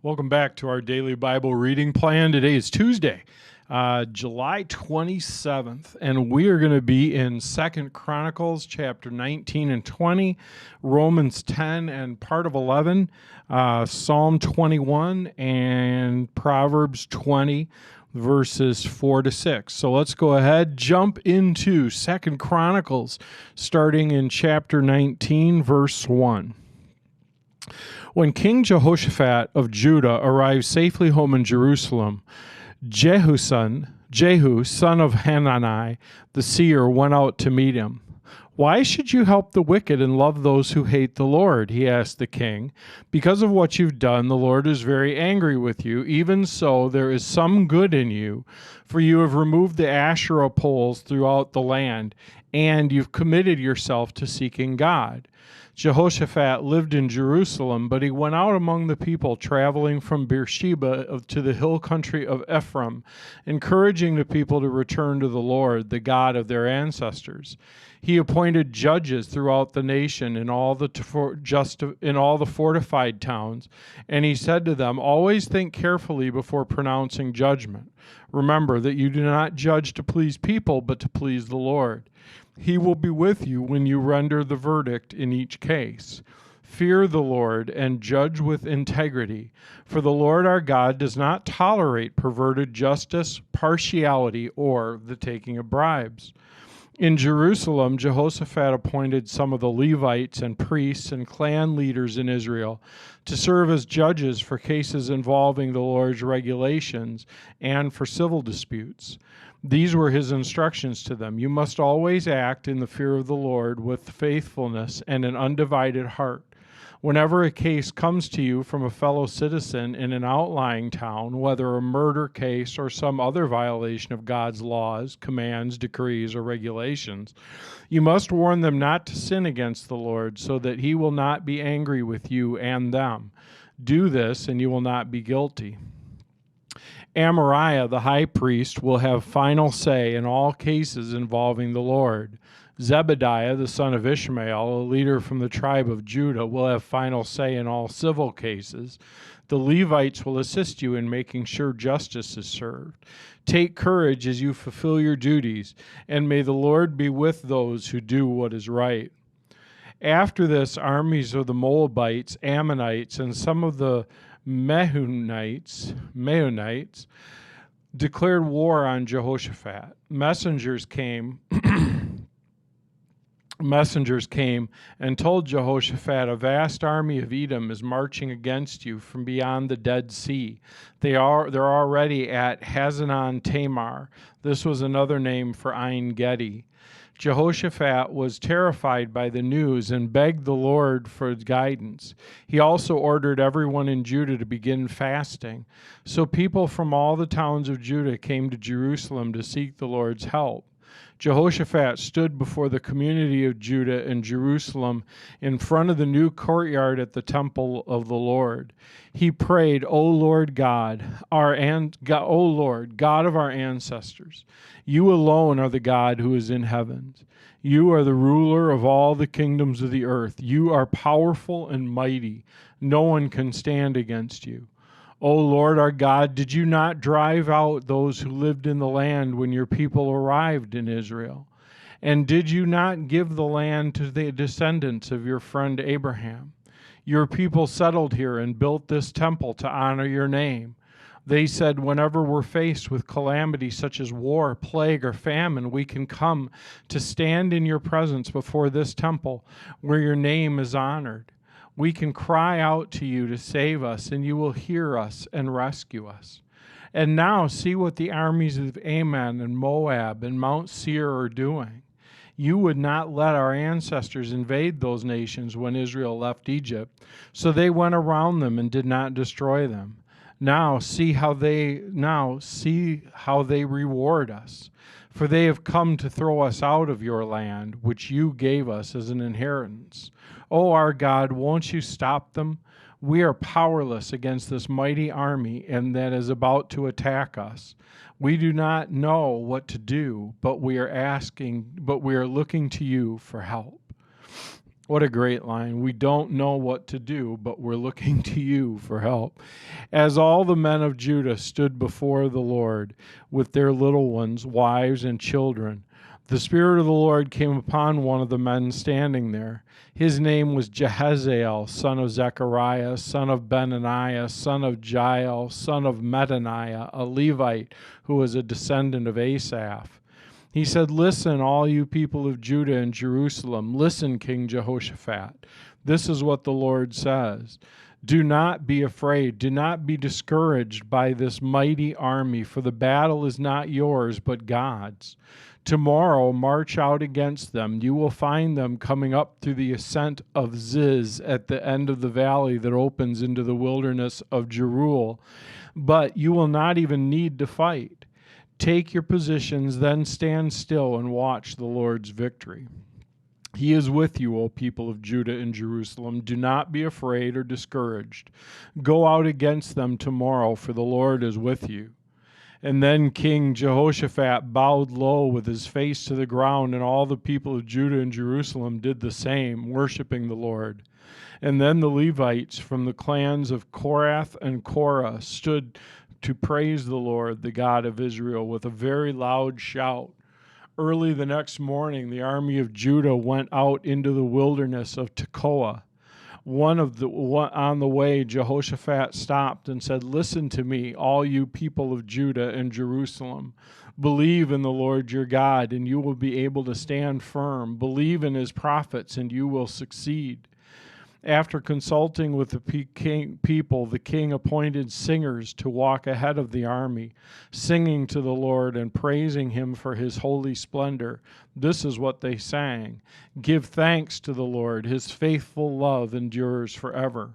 Welcome back to our daily Bible reading plan. Today is Tuesday, July 27th, and we are going to be in 2 Chronicles chapter 19 and 20, Romans 10 and part of 11, Psalm 21, and Proverbs 20, verses 4 to 6. So let's go ahead, jump into 2 Chronicles, starting in chapter 19, verse 1. When King Jehoshaphat of Judah arrived safely home in Jerusalem, Jehu, son of Hanani, the seer, went out to meet him. "Why should you help the wicked and love those who hate the Lord?" he asked the king. "Because of what you've done, the Lord is very angry with you. Even so, there is some good in you, for you have removed the Asherah poles throughout the land, and you've committed yourself to seeking God." Jehoshaphat lived in Jerusalem, but he went out among the people traveling from Beersheba to the hill country of Ephraim, encouraging the people to return to the Lord, the God of their ancestors. He appointed judges throughout the nation in all the fortified towns, and he said to them, "Always think carefully before pronouncing judgment. Remember that you do not judge to please people, but to please the Lord. He will be with you when you render the verdict in each case. Fear the Lord and judge with integrity, for the Lord our God does not tolerate perverted justice, partiality, or the taking of bribes." In Jerusalem, Jehoshaphat appointed some of the Levites and priests and clan leaders in Israel to serve as judges for cases involving the Lord's regulations and for civil disputes. These were his instructions to them: "You must always act in the fear of the Lord with faithfulness and an undivided heart. Whenever a case comes to you from a fellow citizen in an outlying town, whether a murder case or some other violation of God's laws, commands, decrees, or regulations, you must warn them not to sin against the Lord, so that he will not be angry with you and them. Do this, and you will not be guilty." Amariah, the high priest, will have final say in all cases involving the Lord. Zebediah, the son of Ishmael, a leader from the tribe of Judah, will have final say in all civil cases. The Levites will assist you in making sure justice is served. Take courage as you fulfill your duties, and may the Lord be with those who do what is right. After this, armies of the Moabites, Ammonites, and some of the Meunites declared war on Jehoshaphat. Messengers came and told Jehoshaphat, "A vast army of Edom is marching against you from beyond the Dead Sea. They're already at Hazanon Tamar." This was another name for Ein Gedi. Jehoshaphat was terrified by the news and begged the Lord for guidance. He also ordered everyone in Judah to begin fasting. So people from all the towns of Judah came to Jerusalem to seek the Lord's help. Jehoshaphat stood before the community of Judah and Jerusalem in front of the new courtyard at the temple of the Lord. He prayed, "O Lord God, O Lord, God of our ancestors, you alone are the God who is in heavens. You are the ruler of all the kingdoms of the earth. You are powerful and mighty. No one can stand against you. O Lord our God, did you not drive out those who lived in the land when your people arrived in Israel? And did you not give the land to the descendants of your friend Abraham? Your people settled here and built this temple to honor your name. They said, whenever we're faced with calamity such as war, plague, or famine, we can come to stand in your presence before this temple where your name is honored. We can cry out to you to save us, and you will hear us and rescue us. And now see what the armies of Ammon and Moab and Mount Seir are doing. You would not let our ancestors invade those nations when Israel left Egypt, so they went around them and did not destroy them. Now see how they reward us, for they have come to throw us out of your land, which you gave us as an inheritance. O our God, won't you stop them? We are powerless against this mighty army and that is about to attack us. We do not know what to do, but we are looking to you for help." What a great line. We don't know what to do, but we're looking to you for help. As all the men of Judah stood before the Lord with their little ones, wives, and children, the Spirit of the Lord came upon one of the men standing there. His name was Jehaziel, son of Zechariah, son of Benaniah, son of Jael, son of Mattaniah, a Levite who was a descendant of Asaph. He said, "Listen, all you people of Judah and Jerusalem. Listen, King Jehoshaphat. This is what the Lord says. Do not be afraid. Do not be discouraged by this mighty army, for the battle is not yours, but God's. Tomorrow march out against them. You will find them coming up through the ascent of Ziz at the end of the valley that opens into the wilderness of Jeruel. But you will not even need to fight. Take your positions, then stand still and watch the Lord's victory. He is with you, O people of Judah and Jerusalem. Do not be afraid or discouraged. Go out against them tomorrow, for the Lord is with you." And then King Jehoshaphat bowed low with his face to the ground, and all the people of Judah and Jerusalem did the same, worshiping the Lord. And then the Levites from the clans of Korath and Korah stood to praise the Lord, the God of Israel, with a very loud shout. Early the next morning, the army of Judah went out into the wilderness of Tekoa. On the way, Jehoshaphat stopped and said, "Listen to me, all you people of Judah and Jerusalem. Believe in the Lord your God, and you will be able to stand firm. Believe in his prophets, and you will succeed." After consulting with the people, the king appointed singers to walk ahead of the army, singing to the Lord and praising him for his holy splendor. This is what they sang: "Give thanks to the Lord, his faithful love endures forever."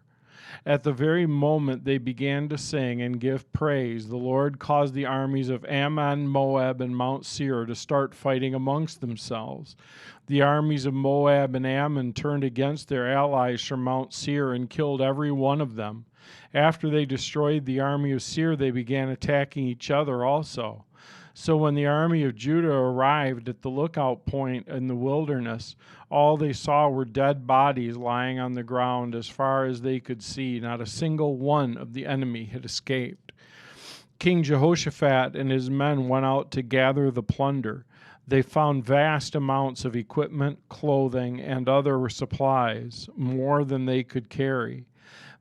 At the very moment they began to sing and give praise, the Lord caused the armies of Ammon, Moab, and Mount Seir to start fighting amongst themselves. The armies of Moab and Ammon turned against their allies from Mount Seir and killed every one of them. After they destroyed the army of Seir, they began attacking each other also. So when the army of Judah arrived at the lookout point in the wilderness, all they saw were dead bodies lying on the ground as far as they could see. Not a single one of the enemy had escaped. King Jehoshaphat and his men went out to gather the plunder. They found vast amounts of equipment, clothing, and other supplies, more than they could carry.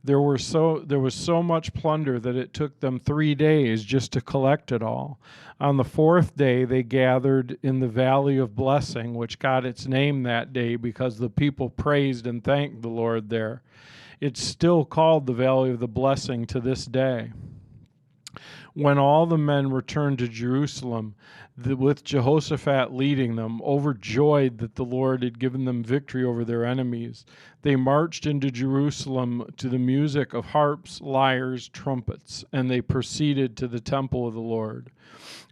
There was so much plunder that it took them 3 days just to collect it all. On the 4th day, they gathered in the Valley of Blessing, which got its name that day because the people praised and thanked the Lord there. It's still called the Valley of the Blessing to this day. When all the men returned to Jerusalem, with Jehoshaphat leading them, overjoyed that the Lord had given them victory over their enemies, they marched into Jerusalem to the music of harps, lyres, trumpets, and they proceeded to the temple of the Lord.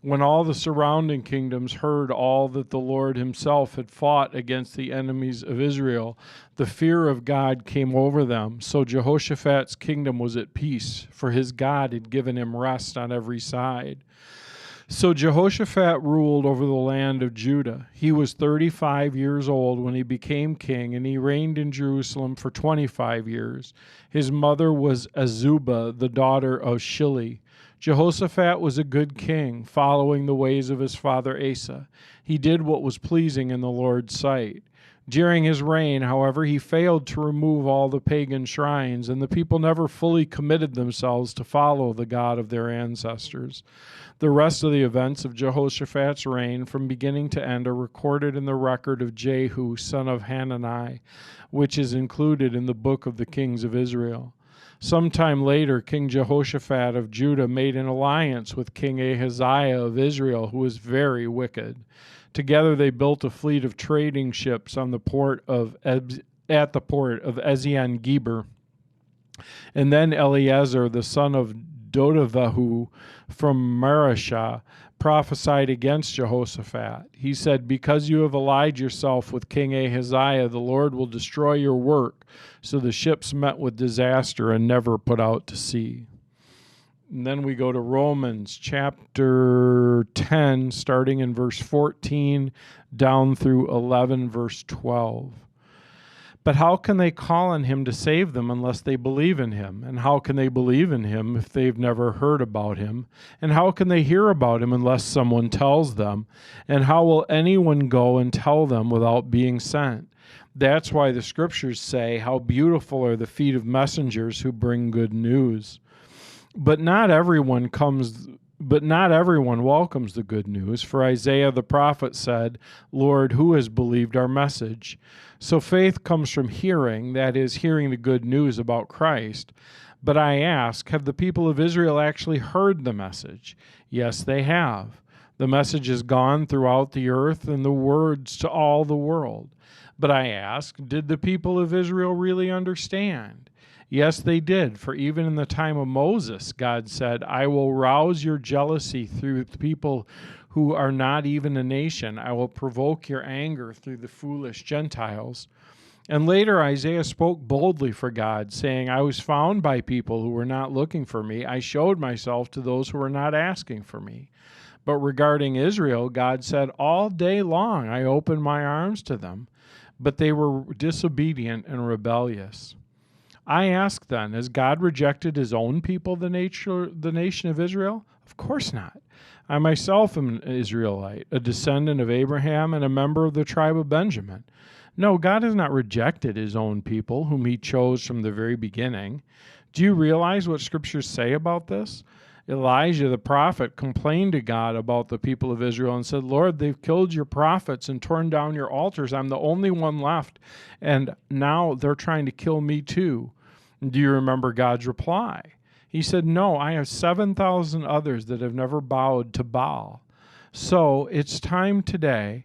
When all the surrounding kingdoms heard all that the Lord himself had fought against the enemies of Israel, the fear of God came over them. So Jehoshaphat's kingdom was at peace, for his God had given him rest on every side. So Jehoshaphat ruled over the land of Judah. He was 35 years old when he became king, and he reigned in Jerusalem for 25 years. His mother was Azubah, the daughter of Shili. Jehoshaphat was a good king, following the ways of his father Asa. He did what was pleasing in the Lord's sight. During his reign, however, he failed to remove all the pagan shrines, and the people never fully committed themselves to follow the God of their ancestors. The rest of the events of Jehoshaphat's reign, from beginning to end, are recorded in the record of Jehu, son of Hanani, which is included in the book of the kings of Israel. Sometime later, King Jehoshaphat of Judah made an alliance with King Ahaziah of Israel, who was very wicked. Together they built a fleet of trading ships at the port of Ezion-Geber. And then Eleazar, the son of Dodavahu from Marashah, prophesied against Jehoshaphat. He said, "Because you have allied yourself with King Ahaziah, the Lord will destroy your work." So the ships met with disaster and never put out to sea. And then we go to Romans chapter 10, starting in verse 14 down through 11, verse 12. But how can they call on him to save them unless they believe in him? And how can they believe in him if they've never heard about him? And how can they hear about him unless someone tells them? And how will anyone go and tell them without being sent? That's why the scriptures say, how beautiful are the feet of messengers who bring good news. But not everyone welcomes the good news, for Isaiah the prophet said, Lord, who has believed our message? So faith comes from hearing, that is, hearing the good news about Christ. But I ask, have the people of Israel actually heard the message? Yes, they have. The message has gone throughout the earth and the words to all the world. But I ask, did the people of Israel really understand? Yes, they did, for even in the time of Moses, God said, I will rouse your jealousy through the people who are not even a nation. I will provoke your anger through the foolish Gentiles. And later Isaiah spoke boldly for God, saying, I was found by people who were not looking for me. I showed myself to those who were not asking for me. But regarding Israel, God said, all day long I opened my arms to them, but they were disobedient and rebellious. I ask then, has God rejected his own people, the nation of Israel? Of course not. I myself am an Israelite, a descendant of Abraham and a member of the tribe of Benjamin. No, God has not rejected his own people, whom he chose from the very beginning. Do you realize what scriptures say about this? Elijah the prophet complained to God about the people of Israel and said, Lord, they've killed your prophets and torn down your altars. I'm the only one left, and now they're trying to kill me too. Do you remember God's reply? He said, no, I have 7,000 others that have never bowed to Baal. So it's time today.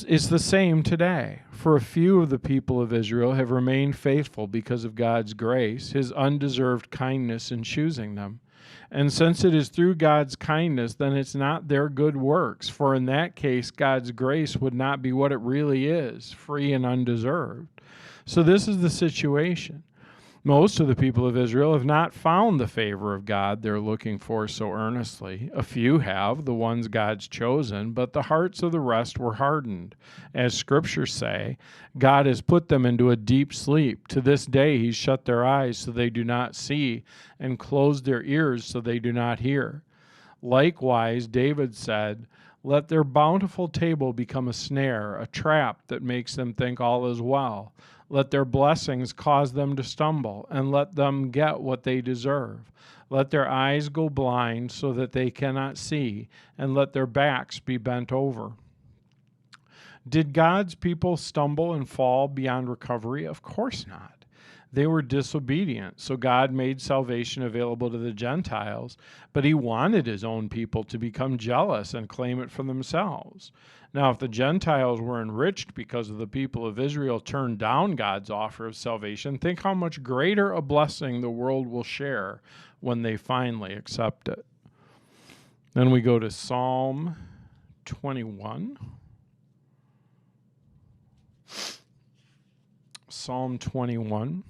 It's the same today. For a few of the people of Israel have remained faithful because of God's grace, his undeserved kindness in choosing them. And since it is through God's kindness, then it's not their good works. For in that case, God's grace would not be what it really is, free and undeserved. So this is the situation. Most of the people of Israel have not found the favor of God they're looking for so earnestly. A few have, the ones God's chosen, but the hearts of the rest were hardened. As scriptures say, God has put them into a deep sleep. To this day he's shut their eyes so they do not see, and closed their ears so they do not hear. Likewise, David said, let their bountiful table become a snare, a trap that makes them think all is well. Let their blessings cause them to stumble, and let them get what they deserve. Let their eyes go blind so that they cannot see, and let their backs be bent over. Did God's people stumble and fall beyond recovery? Of course not. They were disobedient, so God made salvation available to the Gentiles, but he wanted his own people to become jealous and claim it for themselves. Now, if the Gentiles were enriched because of the people of Israel turned down God's offer of salvation, think how much greater a blessing the world will share when they finally accept it. Then we go to Psalm 21. Psalm 21.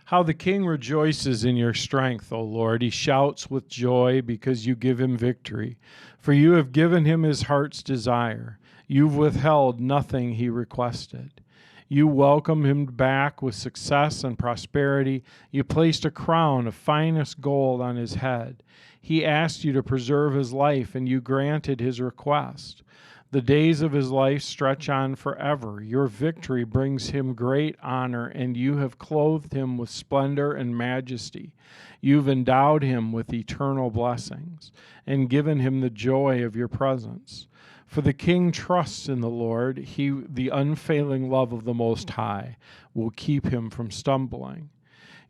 How the king rejoices in your strength, O Lord. He shouts with joy because you give him victory. For you have given him his heart's desire. You've withheld nothing he requested. You welcomed him back with success and prosperity. You placed a crown of finest gold on his head. He asked you to preserve his life, and you granted his request. The days of his life stretch on forever. Your victory brings him great honor, and you have clothed him with splendor and majesty. You've endowed him with eternal blessings and given him the joy of your presence. For the king trusts in the Lord. The unfailing love of the Most High, will keep him from stumbling.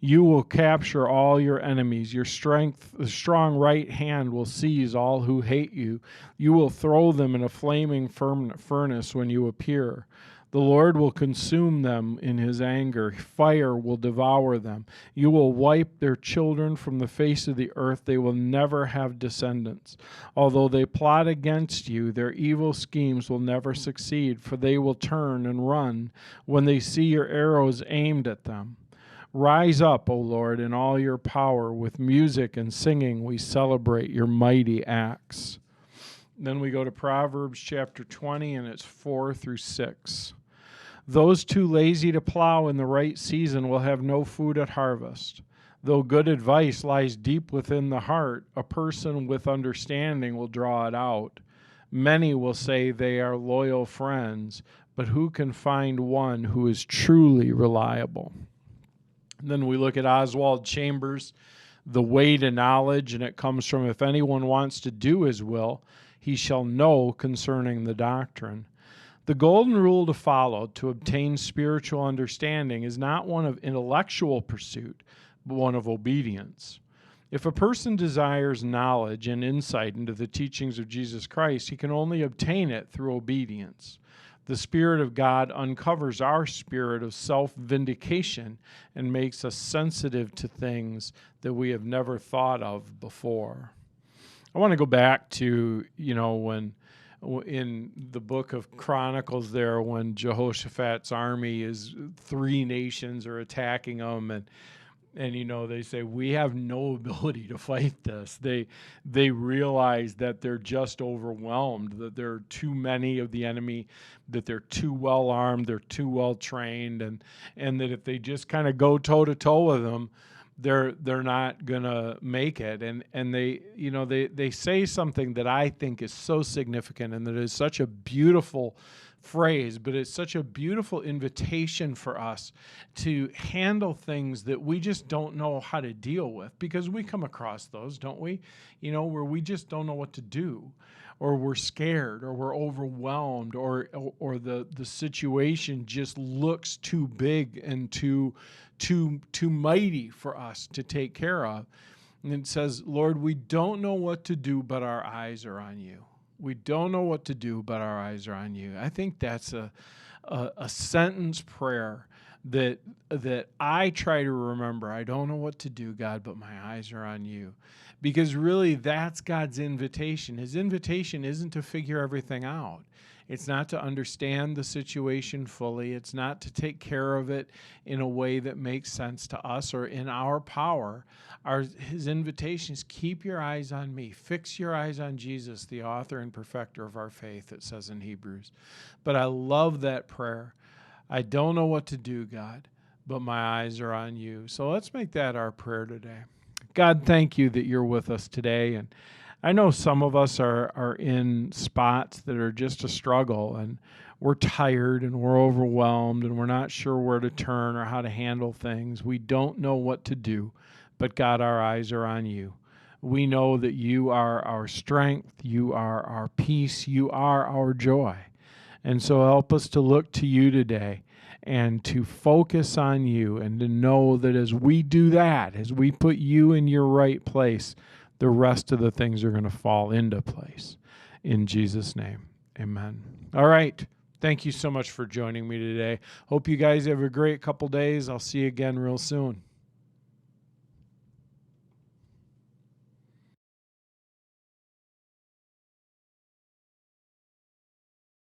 You will capture all your enemies. Your strong right hand will seize all who hate you. You will throw them in a flaming furnace when you appear. The Lord will consume them in his anger. Fire will devour them. You will wipe their children from the face of the earth. They will never have descendants. Although they plot against you, their evil schemes will never succeed, for they will turn and run when they see your arrows aimed at them. Rise up, O Lord, in all your power. With music and singing we celebrate your mighty acts. Then we go to Proverbs chapter 20, and it's 4 through 6. Those too lazy to plow in the right season will have no food at harvest. Though good advice lies deep within the heart, a person with understanding will draw it out. Many will say they are loyal friends, but who can find one who is truly reliable? And then we look at Oswald Chambers, the way to knowledge, and it comes from, if anyone wants to do his will, he shall know concerning the doctrine. The golden rule to follow to obtain spiritual understanding is not one of intellectual pursuit, but one of obedience. If a person desires knowledge and insight into the teachings of Jesus Christ, he can only obtain it through obedience. The Spirit of God uncovers our spirit of self-vindication and makes us sensitive to things that we have never thought of before. I want to go back to, when in the book of Chronicles there, when Jehoshaphat's army is 3 nations are attacking them, and they say, we have no ability to fight this. They realize that they're just overwhelmed, that there are too many of the enemy, that they're too well armed, they're too well trained, and that if they just kind of go toe to toe with them, they're not gonna make it. And they say something that I think is so significant, and that is such a beautiful phrase, but it's such a beautiful invitation for us to handle things that we just don't know how to deal with, because we come across those, don't we? Where we just don't know what to do, or we're scared, or we're overwhelmed, or the situation just looks too big and too mighty for us to take care of. And it says, Lord, we don't know what to do, but our eyes are on you. We don't know what to do, but our eyes are on you. I think that's a sentence prayer that I try to remember. I don't know what to do, God, but my eyes are on you. Because really, that's God's invitation. His invitation isn't to figure everything out. It's not to understand the situation fully. It's not to take care of it in a way that makes sense to us or in our power. His invitation is, keep your eyes on me. Fix your eyes on Jesus, the author and perfecter of our faith, it says in Hebrews. But I love that prayer. I don't know what to do, God, but my eyes are on you. So let's make that our prayer today. God, thank you that you're with us today. And I know some of us are in spots that are just a struggle, and we're tired and we're overwhelmed and we're not sure where to turn or how to handle things. We don't know what to do, but God, our eyes are on you. We know that you are our strength, you are our peace, you are our joy. And so help us to look to you today and to focus on you, and to know that as we do that, as we put you in your right place, the rest of the things are going to fall into place. In Jesus' name, amen. All right. Thank you so much for joining me today. Hope you guys have a great couple days. I'll see you again real soon.